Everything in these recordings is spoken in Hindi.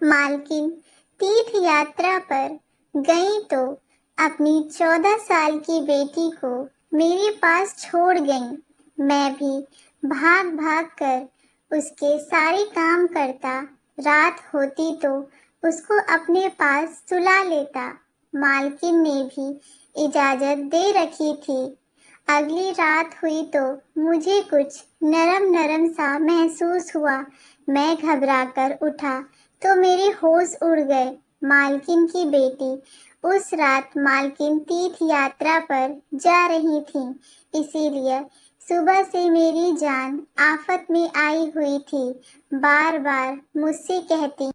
मालकिन तीर्थ यात्रा पर गई तो अपनी 14 साल की बेटी को मेरे पास छोड़ गई। मैं भी भाग भाग कर उसके सारे काम करता। रात होती तो उसको अपने पास सुला लेता। मालकिन ने भी इजाजत दे रखी थी। अगली रात हुई तो मुझे कुछ नरम नरम सा महसूस हुआ। मैं घबराकर उठा तो मेरे होश उड़ गए। मालकिन की बेटी उस रात मालकिन तीर्थ यात्रा पर जा रही थी, इसीलिए सुबह से मेरी जान आफत में आई हुई थी। बार बार मुझसे कहती,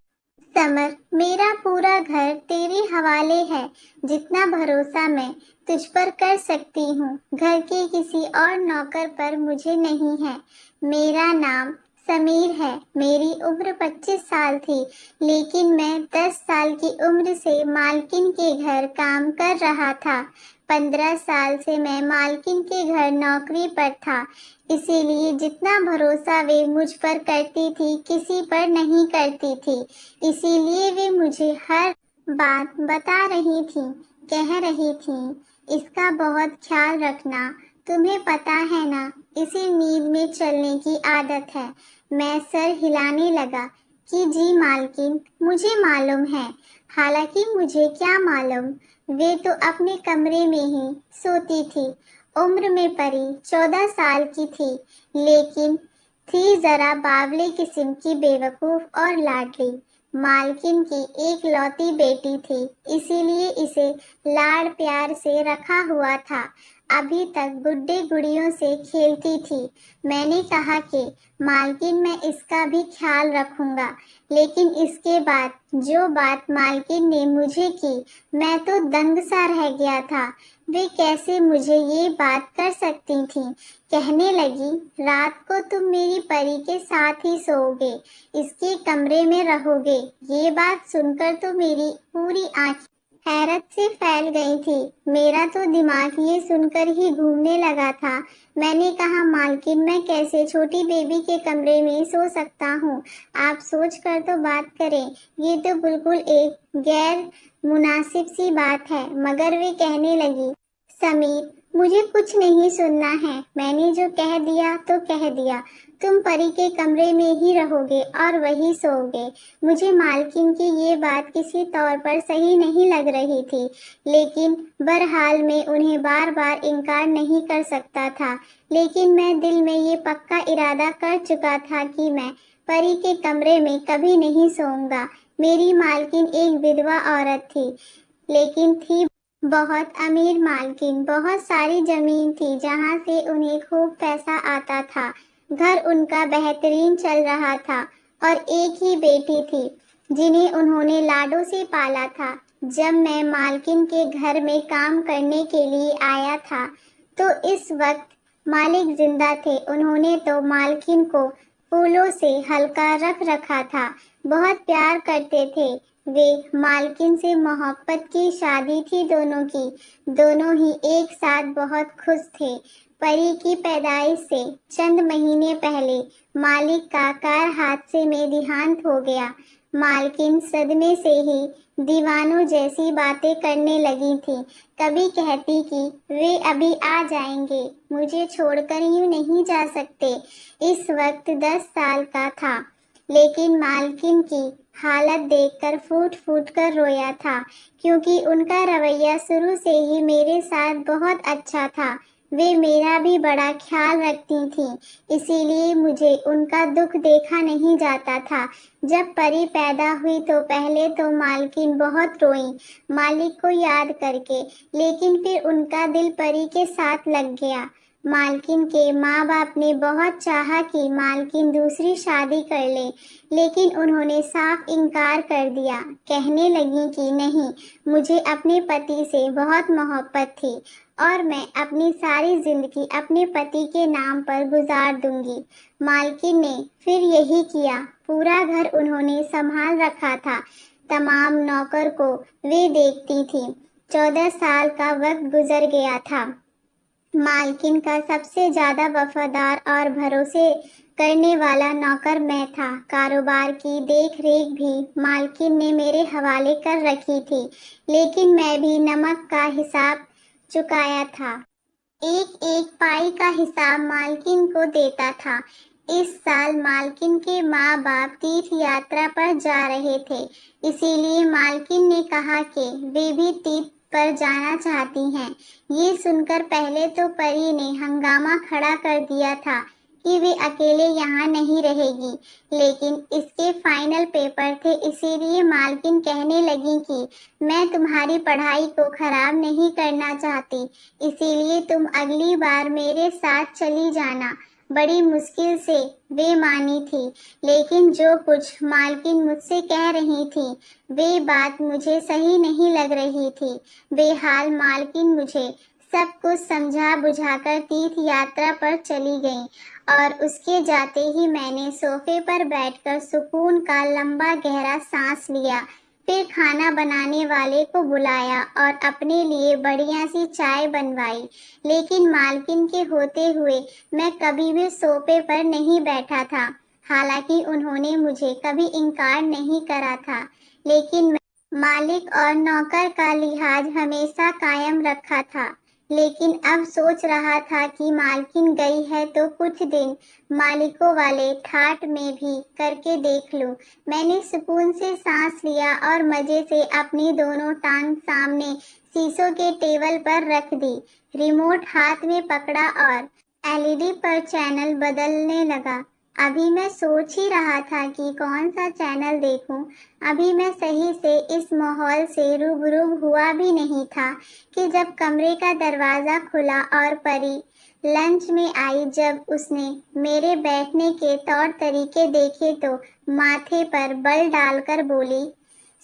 समर, मेरा पूरा घर तेरे हवाले है। जितना भरोसा मैं तुझ पर कर सकती हूँ, घर के किसी और नौकर पर मुझे नहीं है। मेरा नाम समीर है। मेरी उम्र 25 साल थी, लेकिन मैं 10 साल की उम्र से मालकिन के घर काम कर रहा था। 15 साल से मैं मालकिन के घर नौकरी पर था, इसीलिए जितना भरोसा वे मुझ पर करती थी किसी पर नहीं करती थी। इसीलिए वे मुझे हर बात बता रही थी, कह रही थी, इसका बहुत ख्याल रखना। तुम्हें पता है ना, इसे नींद में चलने की आदत है। मैं सर हिलाने लगा कि जी मालकिन, मुझे मालूम है। हालांकि मुझे क्या मालूम, वे तो अपने कमरे में ही सोती थी। उम्र में परी 14 साल की थी, लेकिन थी जरा बावले किस्म की, बेवकूफ और लाडली। मालकिन की एक लौती बेटी थी, इसीलिए इसे लाड़ प्यार से रखा हुआ था। अभी तक गुड्डे गुड़ियों से खेलती थी। मैंने कहा कि मालकिन, मैं इसका भी ख्याल रखूंगा। लेकिन इसके बाद जो बात मालकिन ने मुझे की, मैं तो दंग सा रह गया था। वे कैसे मुझे ये बात कर सकती थी। कहने लगी, रात को तुम मेरी परी के साथ ही सोओगे, इसके कमरे में रहोगे। ये बात सुनकर तो मेरी पूरी आंखें हैरत से फैल गई थी। मेरा तो दिमाग ये सुनकर ही घूमने लगा था। मैंने कहा, मालकिन, मैं कैसे छोटी बेबी के कमरे में सो सकता हूँ। आप सोच कर तो बात करें, ये तो बिल्कुल एक गैर मुनासिब सी बात है। मगर वे कहने लगी, समीर, मुझे कुछ नहीं सुनना है। मैंने जो कह दिया तो कह दिया। तुम परी के कमरे में ही रहोगे और वही सोओगे। मुझे मालकिन की ये बात किसी तौर पर सही नहीं लग रही थी, लेकिन बहरहाल मैं उन्हें बार बार इनकार नहीं कर सकता था। लेकिन मैं दिल में ये पक्का इरादा कर चुका था कि मैं परी के कमरे में कभी नहीं सोऊंगा। मेरी मालकिन एक विधवा औरत थी, लेकिन थी बहुत अमीर मालकिन। बहुत सारी जमीन थी, जहाँ से उन्हें खूब पैसा आता था। घर उनका बेहतरीन चल रहा था और एक ही बेटी थी, जिन्हें उन्होंने लाडों से पाला था। जब मैं मालकिन के घर में काम करने के लिए आया था, तो इस वक्त मालिक जिंदा थे। उन्होंने तो मालकिन को फूलों से हल्का रख रखा था, बहुत प्यार करते थे वे। मालकिन से मोहब्बत की शादी थी दोनों की। दोनों ही एक साथ बहुत खुश थे। परी की पैदाइश से चंद महीने पहले मालिक का कार हादसे में देहांत हो गया। मालकिन सदमे से ही दीवानों जैसी बातें करने लगी थी। कभी कहती कि वे अभी आ जाएंगे, मुझे छोड़कर यूं नहीं जा सकते। इस वक्त 10 साल का था, लेकिन मालकिन की हालत देखकर फूट फूट कर रोया था, क्योंकि उनका रवैया शुरू से ही मेरे साथ बहुत अच्छा था। वे मेरा भी बड़ा ख्याल रखती थीं, इसीलिए मुझे उनका दुख देखा नहीं जाता था। जब परी पैदा हुई तो पहले तो मालकिन बहुत रोई, मालिक को याद करके, लेकिन फिर उनका दिल परी के साथ लग गया। मालकिन के माँ बाप ने बहुत चाहा कि मालकिन दूसरी शादी कर ले, लेकिन उन्होंने साफ इनकार कर दिया। कहने लगी कि नहीं, मुझे अपने पति से बहुत मोहब्बत थी और मैं अपनी सारी जिंदगी अपने पति के नाम पर गुजार दूंगी। मालकिन ने फिर यही किया। पूरा घर उन्होंने संभाल रखा था, तमाम नौकर को वे देखती थी। 14 साल का वक्त गुजर गया था। मालकिन का सबसे ज्यादा वफादार और भरोसे करने वाला नौकर मैं था। कारोबार की देख रेख भी मालकिन ने मेरे हवाले कर रखी थी, लेकिन मैं भी नमक का हिसाब चुकाया था। एक एक पाई का हिसाब मालकिन को देता था। इस साल मालकिन के माँ बाप तीर्थ यात्रा पर जा रहे थे, इसीलिए मालकिन ने कहा कि वे भी तीर्थ पर जाना चाहती हैं। ये सुनकर पहले तो परी ने हंगामा खड़ा कर दिया था कि वे अकेले यहाँ नहीं रहेगी, लेकिन इसके फाइनल पेपर थे, इसीलिए मालकिन कहने लगी कि मैं तुम्हारी पढ़ाई को खराब नहीं करना चाहती, इसीलिए तुम अगली बार मेरे साथ चली जाना। बड़ी मुश्किल से वे मानी थी, लेकिन जो कुछ मालकिन मुझसे कह रही थी वे बात मुझे सही नहीं लग रही थी। बेहाल मालकिन मुझे सब कुछ समझा बुझाकर तीर्थ यात्रा पर चली गई और उसके जाते ही मैंने सोफे पर बैठकर सुकून का लंबा गहरा सांस लिया। फिर खाना बनाने वाले को बुलाया और अपने लिए बढ़िया सी चाय बनवाई, लेकिन मालकिन के होते हुए मैं कभी भी सोफे पर नहीं बैठा था। हालांकि उन्होंने मुझे कभी इनकार नहीं करा था, लेकिन मैं मालिक और नौकर का लिहाज हमेशा कायम रखा था। लेकिन अब सोच रहा था कि मालकिन गई है तो कुछ दिन मालिकों वाले ठाट में भी करके देख लूं। मैंने सुकून से सांस लिया और मजे से अपनी दोनों टांग सामने शीशों के टेबल पर रख दी। रिमोट हाथ में पकड़ा और एलईडी पर चैनल बदलने लगा। अभी मैं सोच ही रहा था कि कौन सा चैनल देखूं। अभी मैं सही से इस माहौल से रूबरू हुआ भी नहीं था कि जब कमरे का दरवाजा खुला और परी लंच में आई। जब उसने मेरे बैठने के तौर तरीके देखे तो माथे पर बल डालकर बोली,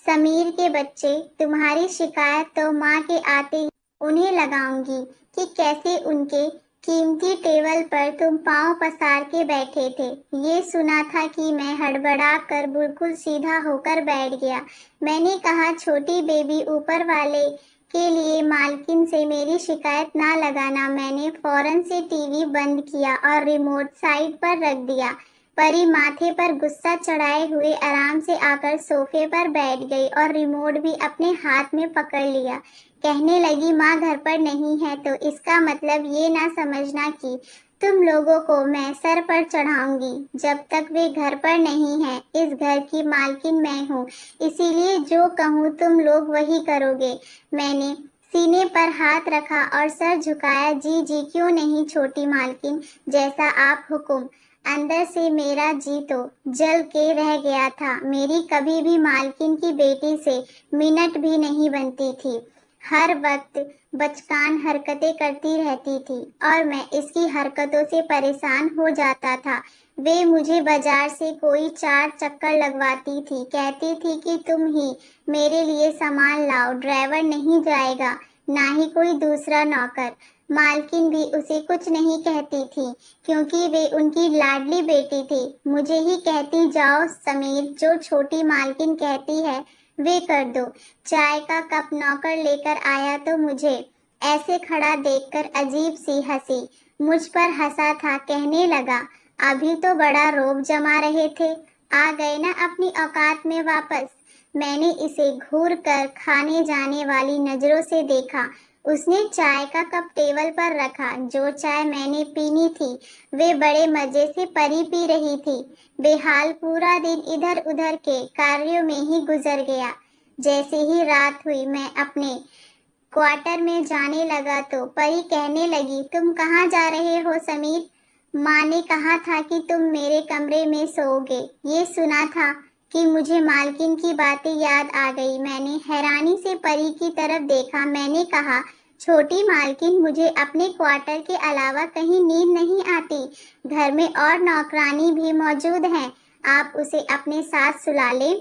समीर के बच्चे, तुम्हारी शिकायत तो माँ के आते ही उन्हें लगाऊंगी कि कैसे उनके कीमती टेबल पर तुम पांव पसार के बैठे थे। ये सुना था कि मैं हड़बड़ा कर बिल्कुल सीधा होकर बैठ गया। मैंने कहा, छोटी बेबी, ऊपर वाले के लिए मालकिन से मेरी शिकायत ना लगाना। मैंने फौरन से टीवी बंद किया और रिमोट साइड पर रख दिया। परी माथे पर गुस्सा चढ़ाए हुए आराम से आकर सोफे पर बैठ गई और रिमोट भी अपने हाथ में पकड़ लिया। कहने लगी, माँ घर पर नहीं है तो इसका मतलब ये ना समझना कि तुम लोगों को मैं सर पर चढ़ाऊंगी। जब तक वे घर पर नहीं है, इस घर की मालकिन मैं हूँ, इसीलिए जो कहूँ तुम लोग वही करोगे। मैंने सीने पर हाथ रखा और सर झुकाया। जी जी क्यों नहीं छोटी मालकिन, जैसा आप हुक्म। अंदर से मेरा जी तो जल के रह गया था। मेरी कभी भी मालकिन की बेटी से मिनट भी नहीं बनती थी। हर वक्त बचकान हरकतें करती रहती थी और मैं इसकी हरकतों से परेशान हो जाता था। वे मुझे बाजार से कोई 4 चक्कर लगवाती थी, कहती थी कि तुम ही मेरे लिए सामान लाओ, ड्राइवर नहीं जाएगा, ना ही कोई दूसरा नौकर। मालकिन भी उसे कुछ नहीं कहती थी क्योंकि वे उनकी लाडली बेटी थी। मुझे ही कहती, जाओ समीर, जो छोटी मालकिन कहती है वे कर दो। चाय का कप नौकर लेकर आया तो मुझे ऐसे खड़ा देखकर अजीब सी हंसी मुझ पर हंसा था। कहने लगा, अभी तो बड़ा रोब जमा रहे थे, आ गए ना अपनी औकात में वापस। मैंने इसे घूर कर खाने जाने वाली नजरों से देखा। उसने चाय का कप टेबल पर रखा। जो चाय मैंने पीनी थी वे बड़े मजे से परी पी रही थी। बेहाल पूरा दिन इधर उधर के कार्यों में ही गुजर गया। जैसे ही रात हुई मैं अपने क्वार्टर में जाने लगा तो परी कहने लगी, तुम कहाँ जा रहे हो समीर? माँ ने कहा था कि तुम मेरे कमरे में सोओगे। ये सुना था कि मुझे मालकिन की बातें याद आ गई। मैंने हैरानी से परी की तरफ देखा। मैंने कहा, छोटी मालकिन, मुझे अपने क्वार्टर के अलावा कहीं नींद नहीं आती। घर में और नौकरानी भी मौजूद हैं, आप उसे अपने साथ सुला लें।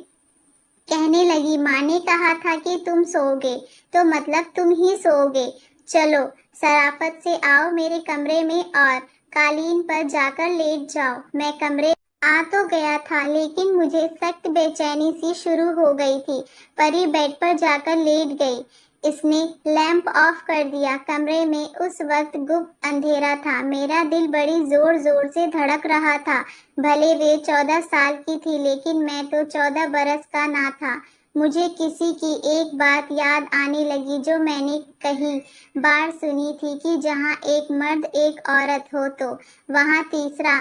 कहने लगी, माँ ने कहा था कि तुम सोओगे तो मतलब तुम ही सोओगे। चलो शराफत से आओ मेरे कमरे में और कालीन पर जाकर लेट जाओ। मैं कमरे आ तो गया था, लेकिन मुझे सख्त बेचैनी सी शुरू हो गई थी। परी बेड पर जाकर लेट गई। इसने लैंप ऑफ कर दिया। कमरे में उस वक्त गुप्त अंधेरा था। मेरा दिल बड़ी जोर जोर से धड़क रहा था। भले वे 14 साल की थी, लेकिन मैं तो 14 बरस का ना था। मुझे किसी की एक बात याद आने लगी जो मैंने कहीं बार सुनी थी कि जहाँ एक मर्द एक औरत हो तो वहाँ तीसरा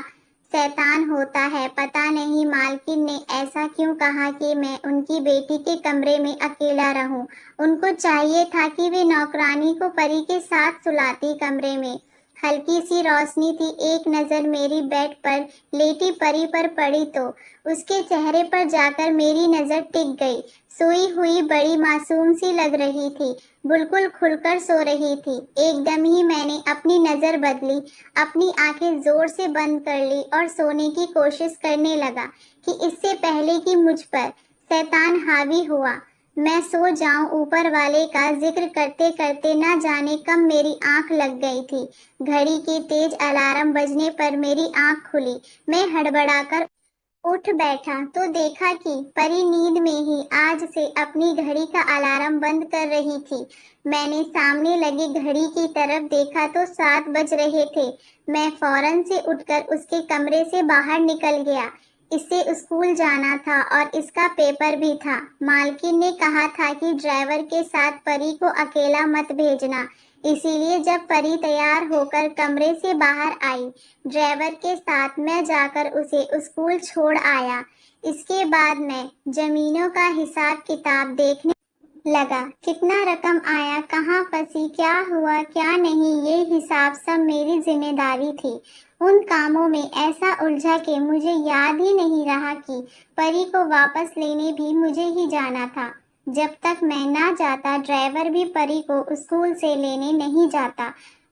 शैतान होता है। पता नहीं मालकिन ने ऐसा क्यों कहा कि मैं उनकी बेटी के कमरे में अकेला रहूं। उनको चाहिए था कि वे नौकरानी को परी के साथ सुलाती। कमरे में हल्की सी रोशनी थी। एक नजर मेरी बेड पर लेटी परी पर पड़ी तो उसके चेहरे पर जाकर मेरी नजर टिक गई। सोई हुई बड़ी मासूम सी लग रही थी, बिल्कुल खुलकर सो रही थी। एकदम ही मैंने अपनी नजर बदली, अपनी आंखें जोर से बंद कर ली और सोने की कोशिश करने लगा कि इससे पहले कि मुझ पर शैतान हावी हुआ मैं सो जाऊं। ऊपर वाले का जिक्र करते करते न जाने कब मेरी आंख लग गई थी। घड़ी की तेज अलार्म बजने पर मेरी आंख खुली। मैं हड़बड़ाकर उठ बैठा तो देखा कि परी नींद में ही आज से अपनी घड़ी का अलार्म बंद कर रही थी। मैंने सामने लगी घड़ी की तरफ देखा तो 7 बज रहे थे। मैं फौरन से उठकर उसके कमरे से बाहर निकल गया। इसे स्कूल जाना था और इसका पेपर भी था। मालकिन ने कहा था कि ड्राइवर के साथ परी को अकेला मत भेजना। इसीलिए जब परी तैयार होकर कमरे से बाहर आई, ड्राइवर के साथ मैं जाकर उसे स्कूल छोड़ आया। इसके बाद मैं जमीनों का हिसाब किताब देखने लगा। कितना रकम आया, कहाँ फंसी, क्या हुआ क्या नहीं, ये हिसाब सब मेरी जिम्मेदारी थी। उन कामों में ऐसा उलझा कि मुझे याद ही नहीं रहा कि परी को वापस लेने भी मुझे ही जाना था। जब तक मैं ना जाता ड्राइवर भी परी को स्कूल से लेने नहीं जाता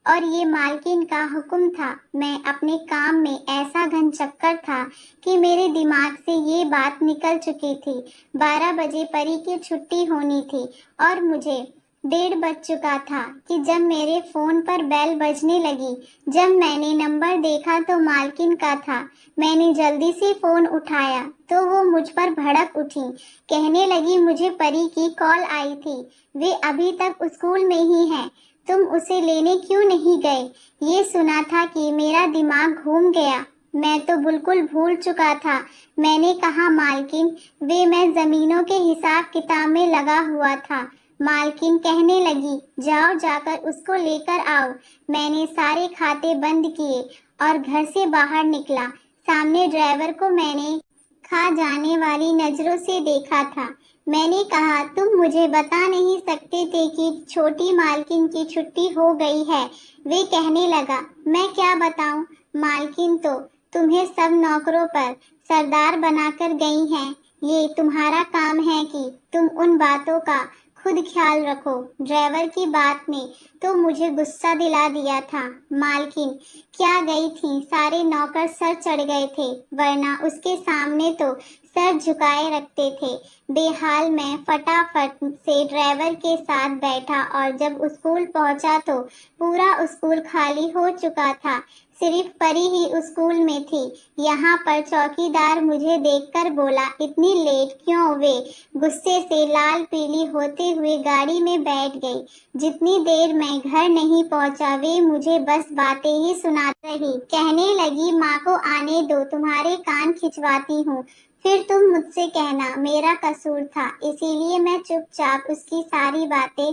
और ये मालकिन का हुक्म था। मैं अपने काम में ऐसा घनचक्कर था कि मेरे दिमाग से ये बात निकल चुकी थी। 12 बजे परी की छुट्टी होनी थी और मुझे 1:30 बज चुका था कि जब मेरे फोन पर बेल बजने लगी। जब मैंने नंबर देखा तो मालकिन का था। मैंने जल्दी से फोन उठाया तो वो मुझ पर भड़क उठी। कहने लगी मुझे परी की कॉल आई थी, वे अभी तक स्कूल में ही हैं, तुम उसे लेने क्यों नहीं गए। ये सुना था कि मेरा दिमाग घूम गया। मैं तो बिल्कुल भूल चुका था। मैंने कहा मालकिन, वे मैं जमीनों के हिसाब किताब में लगा हुआ था। मालकिन कहने लगी जाओ जाकर उसको लेकर आओ। मैंने सारे खाते बंद किए और घर से बाहर निकला। सामने ड्राइवर को मैंने खा जाने वाली नजरों से देखा था। मैंने कहा तुम मुझे बता नहीं सकते थे कि छोटी मालकिन की छुट्टी हो गई है। वे कहने लगा मैं क्या बताऊं, मालकिन तो तुम्हें सब नौकरों पर सरदार बनाकर गई हैं। ये तुम्हारा काम है कि तुम उन बातों का खुद ख्याल रखो। ड्राइवर की बात ने तो मुझे गुस्सा दिला दिया था। मालकिन क्या गई थी, सारे नौकर सर चढ़ गए थे, वरना उसके सामने तो सर झुकाए रखते थे। बेहाल मैं फटाफट से ड्राइवर के साथ बैठा और जब स्कूल पहुंचा तो पूरा स्कूल खाली हो चुका था। सिर्फ परी ही स्कूल में थी। यहाँ पर चौकीदार मुझे देखकर बोला इतनी लेट क्यों। वे गुस्से से लाल पीली होते हुए गाड़ी में बैठ गई। जितनी देर मैं घर नहीं पहुँचा वे मुझे बस बातें ही सुनाती रही। कहने लगी माँ को आने दो, तुम्हारे कान खिंचवाती हूँ, फिर तुम मुझसे कहना मेरा कसूर था। इसीलिए मैं चुपचाप उसकी सारी बातें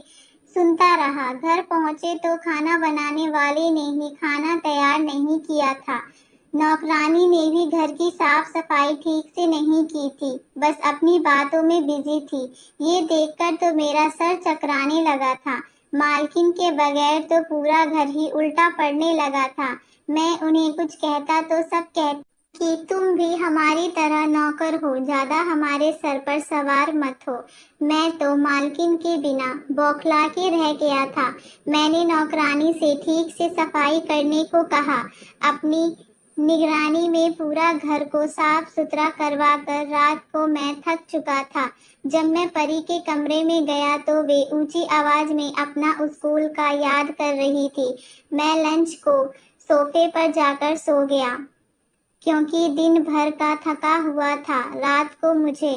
सुनता रहा। घर पहुंचे तो खाना बनाने वाले ने ही खाना तैयार नहीं किया था। नौकरानी ने भी घर की साफ सफाई ठीक से नहीं की थी, बस अपनी बातों में बिजी थी। ये देखकर तो मेरा सर चकराने लगा था। मालकिन के बगैर तो पूरा घर ही उल्टा पड़ने लगा था। मैं उन्हें कुछ कहता तो सब कहते कि तुम भी हमारी तरह नौकर हो, ज्यादा हमारे सर पर सवार मत हो। मैं तो मालकिन के बिना बौखला के रह गया था। मैंने नौकरानी से ठीक से सफाई करने को कहा। अपनी निगरानी में पूरा घर को साफ सुथरा करवा कर रात को मैं थक चुका था। जब मैं परी के कमरे में गया तो वे ऊंची आवाज में अपना स्कूल का याद कर रही थी। मैं लंच को सोफे पर जाकर सो गया क्योंकि दिन भर का थका हुआ था। रात को मुझे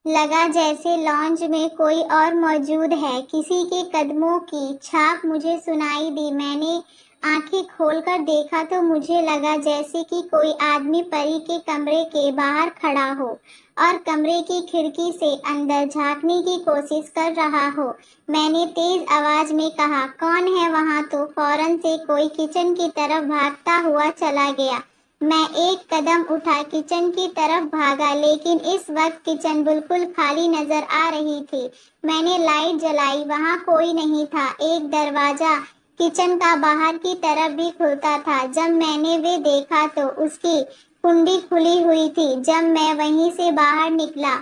लगा जैसे लॉन्ज में कोई और मौजूद है। किसी के कदमों की छाप मुझे सुनाई दी। मैंने आंखें खोलकर देखा तो मुझे लगा जैसे कि कोई आदमी परी के कमरे के बाहर खड़ा हो और कमरे की खिड़की से अंदर झांकने की कोशिश कर रहा हो। मैंने तेज आवाज में कहा, कौन है वहां? तो फौरन से कोई किचन की तरफ भागता हुआ चला गया। मैं एक कदम उठा किचन की तरफ भागा, लेकिन इस वक्त किचन बिल्कुल खाली नजर आ रही थी। मैंने लाइट जलाई, वहां कोई नहीं था। एक दरवाजा किचन का बाहर की तरफ भी खुलता था। जब मैंने वे देखा तो उसकी कुंडी खुली हुई थी। जब मैं वहीं से बाहर निकला,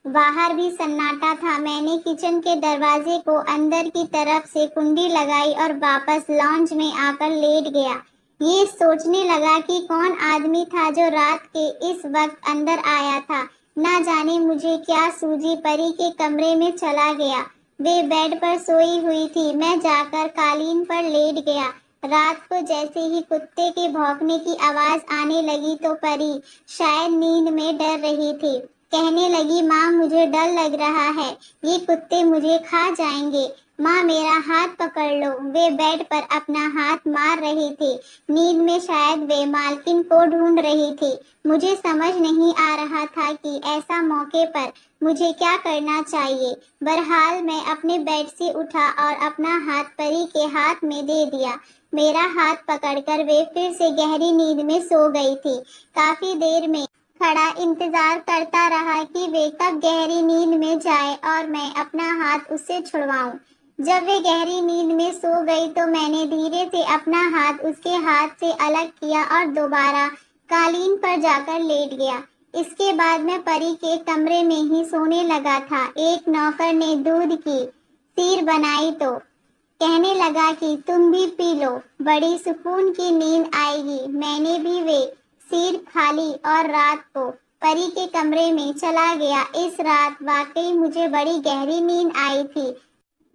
बाहर भी सन्नाटा था। मैंने किचन के दरवाजे को अंदर की तरफ से कुंडी लगाई और वापस लॉन्ज में आकर लेट गया। ये सोचने लगा कि कौन आदमी था जो रात के इस वक्त अंदर आया था। ना जाने मुझे क्या सूझी, परी के कमरे में चला गया। वे बेड पर सोई हुई थी। मैं जाकर कालीन पर लेट गया। रात को जैसे ही कुत्ते के भौंकने की आवाज आने लगी तो परी शायद नींद में डर रही थी। कहने लगी, माँ मुझे डर लग रहा है, ये कुत्ते मुझे खा जाएंगे। माँ मेरा हाथ पकड़ लो। वे बेड पर अपना हाथ मार रही थी। नींद में शायद वे मालकिन को ढूंढ रही थी। मुझे समझ नहीं आ रहा था कि ऐसा मौके पर मुझे क्या करना चाहिए। बहरहाल मैं अपने बेड से उठा और अपना हाथ परी के हाथ में दे दिया। मेरा हाथ पकड़कर वे फिर से गहरी नींद में सो गई थी। काफी देर में खड़ा इंतजार करता रहा कि वे कब गहरी नींद में जाए और मैं अपना हाथ उससे छुड़वाऊं। जब वे गहरी नींद में सो गई तो मैंने धीरे से अपना हाथ उसके हाथ से अलग किया और दोबारा कालीन पर जाकर लेट गया। इसके बाद मैं परी के कमरे में ही सोने लगा था। एक नौकर ने दूध की खीर बनाई तो कहने लगा कि तुम भी पी लो, बड़ी सुकून की नींद आएगी। मैंने भी वे खीर खा ली और रात को परी के कमरे में चला गया। इस रात वाकई मुझे बड़ी गहरी नींद आई थी।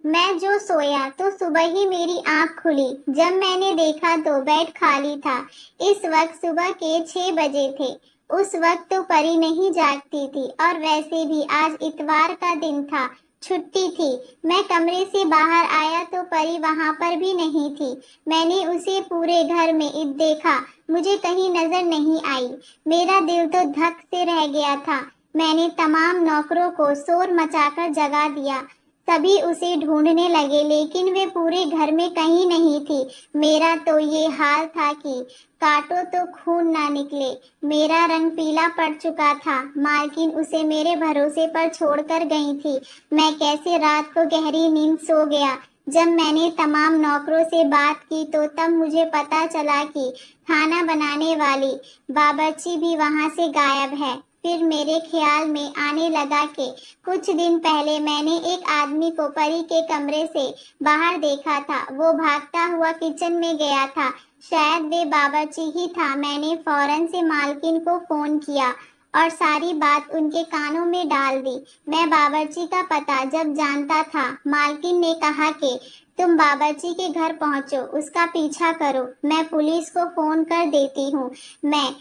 मैं जो सोया तो सुबह ही मेरी आंख खुली। जब मैंने देखा तो बेड खाली था। इस वक्त सुबह के 6 बजे थे। उस वक्त तो परी नहीं जागती थी और वैसे भी आज इतवार का दिन था, छुट्टी थी। मैं कमरे से बाहर आया तो परी वहां पर भी नहीं थी। मैंने उसे पूरे घर में देखा, मुझे कहीं नजर नहीं आई। मेरा दिल तो धक से रह गया था। मैंने तमाम नौकरों को शोर मचाकर जगा दिया। सभी उसे ढूंढने लगे, लेकिन वे पूरे घर में कहीं नहीं थी। मेरा तो ये हाल था कि काटो तो खून ना निकले। मेरा रंग पीला पड़ चुका था। मालकिन उसे मेरे भरोसे पर छोड़कर गई थी। मैं कैसे रात को गहरी नींद सो गया। जब मैंने तमाम नौकरों से बात की तो तब मुझे पता चला कि खाना बनाने वाली बावर्ची भी वहां से गायब है। फिर मेरे ख्याल में आने लगा कि कुछ दिन पहले मैंने एक आदमी को परी के कमरे से बाहर देखा था। वो भागता हुआ किचन में गया था। शायद वे बावर्ची ही था। मैंने फौरन से मालकिन को फोन किया और सारी बात उनके कानों में डाल दी। मैं बावर्ची का पता जब जानता था, मालकिन ने कहा कि तुम बावर्ची के घर पहुंचो, उसका पीछा करो, मैं पुलिस को फोन कर देती हूँ। मैं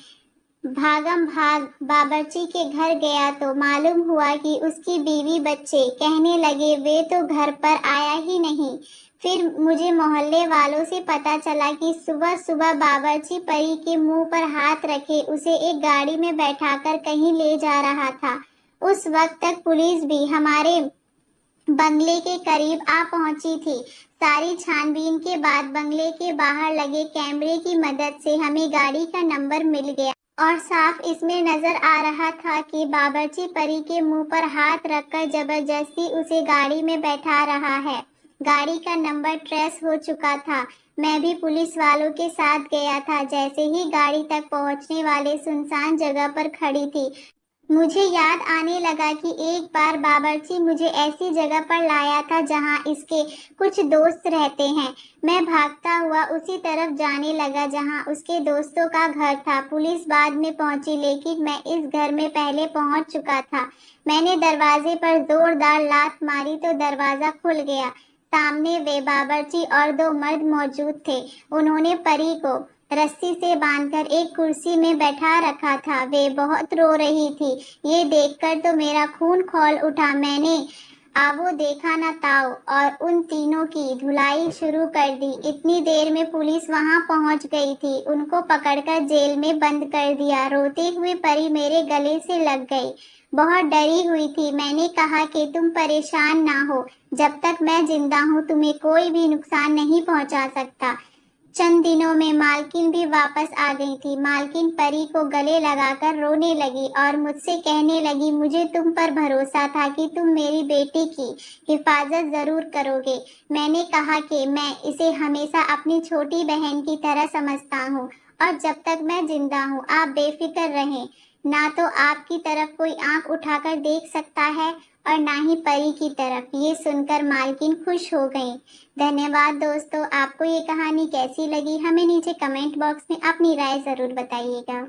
भागम भाग बावर्ची के घर गया तो मालूम हुआ कि उसकी बीवी बच्चे कहने लगे वे तो घर पर आया ही नहीं। फिर मुझे मोहल्ले वालों से पता चला कि सुबह सुबह बावर्ची परी के मुंह पर हाथ रखे उसे एक गाड़ी में बैठाकर कहीं ले जा रहा था। उस वक्त तक पुलिस भी हमारे बंगले के करीब आ पहुंची थी। सारी छानबीन के बाद बंगले के बाहर लगे कैमरे की मदद से हमें गाड़ी का नंबर मिल गया और साफ इसमें नजर आ रहा था कि बावर्ची परी के मुंह पर हाथ रखकर जबरदस्ती उसे गाड़ी में बैठा रहा है। गाड़ी का नंबर ट्रेस हो चुका था। मैं भी पुलिस वालों के साथ गया था। जैसे ही गाड़ी तक पहुंचने वाले सुनसान जगह पर खड़ी थी, मुझे याद आने लगा कि एक बार बावर्ची मुझे ऐसी जगह पर लाया था जहां इसके कुछ दोस्त रहते हैं। मैं भागता हुआ उसी तरफ जाने लगा जहां उसके दोस्तों का घर था। पुलिस बाद में पहुंची, लेकिन मैं इस घर में पहले पहुंच चुका था। मैंने दरवाजे पर जोरदार लात मारी तो दरवाजा खुल गया। सामने वे बावर्ची और 2 मर्द मौजूद थे। उन्होंने परी को रस्सी से बांधकर एक कुर्सी में बैठा रखा था। वे बहुत रो रही थी। ये देखकर तो मेरा खून खौल उठा। मैंने आवो देखा न ताओ और उन तीनों की धुलाई शुरू कर दी। इतनी देर में पुलिस वहां पहुंच गई थी। उनको पकड़कर जेल में बंद कर दिया। रोती हुई परी मेरे गले से लग गई। बहुत डरी हुई थी। मैंने कहा कि तुम परेशान ना हो, जब तक मैं जिंदा हूँ तुम्हें कोई भी नुकसान नहीं पहुंचा सकता। चंद दिनों में मालकिन भी वापस आ गई थी। मालकिन परी को गले लगाकर रोने लगी और मुझसे कहने लगी, मुझे तुम पर भरोसा था कि तुम मेरी बेटी की हिफाजत जरूर करोगे। मैंने कहा कि मैं इसे हमेशा अपनी छोटी बहन की तरह समझता हूँ और जब तक मैं जिंदा हूँ आप बेफिक्र रहें। ना तो आपकी तरफ कोई आंख उठाकर देख सकता है और ना ही परी की तरफ। ये सुनकर मालकिन खुश हो गई। धन्यवाद दोस्तों। आपको ये कहानी कैसी लगी हमें नीचे कमेंट बॉक्स में अपनी राय जरूर बताइएगा।